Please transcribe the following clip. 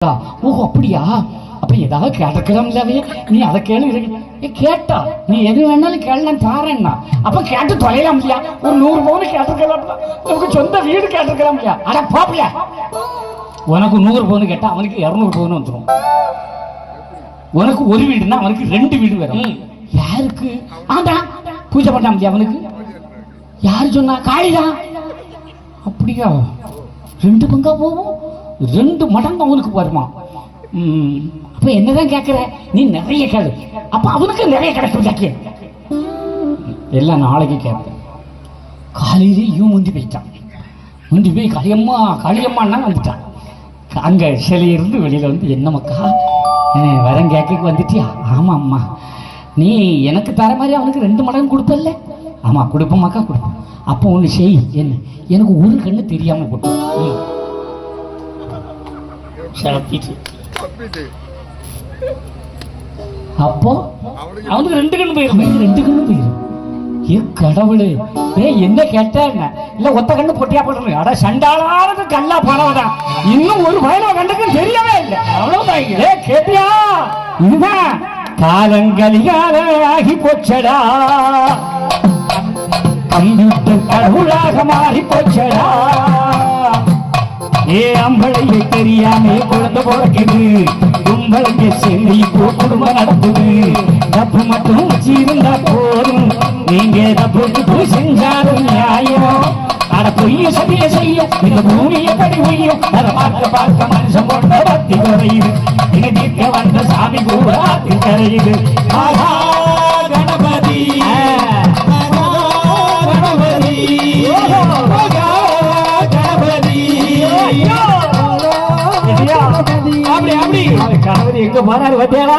ஓ அப்படியா? அப்ப ஏதாவது கேட்டுக்கலாம்லவே, நீ அதை கேளு. கேட்டா நீ எது வேணாலும் கேளலாம் தாரேன்னா, அப்ப கேட்டு தொலைலாம் இல்லையா? ஒரு 100 பவுன் கேட்டுக்கலாம், உனக்கு சொந்த வீடு கேட்டுக்கலாம் இல்லையா? அட பாப்பியா, உனக்கு 100 பவுன் கேட்டா அவனுக்கு 200 பவுன் வந்துடும். உனக்கு ஒரு வீடுன்னா அவனுக்கு 2 வீடு வரும். யாருக்கு? ஆண்டா பூஜை பண்ணாம இல்லையா அவனுக்கு? யாரு சொன்னா? காளிதான். அப்படியா? 2 பங்கா போகும், 2 மடங்கு அவனுக்கு வருமா? அப்ப என்னதான் கேட்கிற நீ? நிறைய கேளு, அப்ப அவனுக்கு நிறைய கிடைக்கும். கேட்க எல்லாம் நாளைக்கு கேட்பேன். காலையிலே இவன் முந்தி போயிட்டான். முந்தி போய் காளியம்மா காளியம்மான்னா வந்துட்டான். அங்க சிலையிருந்து வெளியில வந்து, என்ன மக்கா வரம் கேட்க வந்துட்டியா? ஆமா அம்மா, நீ எனக்கு தர மாதிரி அவனுக்கு 2 மடங்கு கொடுப்பல்ல? ஆமா கொடுப்போம்மாக்கா கொடுப்போம். அப்போ ஒன்று செய், என்ன, எனக்கு ஒரு கண்ணு தெரியாம போட்டு அப்போ அவனுக்கு 2 கண்ணு போயிரும். 2 கண்ணு போயிரும். ஏ கடவுளே, என்ன கேட்டா இல்ல ஒத்த கண்ணு பொட்டியா போட்டு? அட சண்டாளானது கல்லா பரவதான், இன்னும் ஒரு வயலா கண்டுக்கு தெரியவே இல்லை. அவ்வளவுதான். கேட்டியா? இதுதான் காலங்களிகால ஆகி போச்சடா, கம்ப்யூட்டர் கடவுளாக மாறி போச்சடா. ஏ அம்பளையை தெரியாம குழந்தை பிறக்குது, கும்பளைக்கு சேர்ந்து இப்போ குடும்பம் நடத்துது. தப்பு மட்டும் வச்சிருந்தா போதும், நீங்க தப்பு செஞ்சாலும் நியாயம். அட பொய்ய சதிய செய்யும் இந்த பூமி எப்படி பொய்யும், அதை பார்க்க பார்க்க மனுஷன் போட்ட பக்தி குறையுது. இனி தீர்க்க வந்த சாமி கூட ஆத்தி கரையுது. ஆஹா கணபதி கணபதி எங்க போறாரு? வத்தியாரா?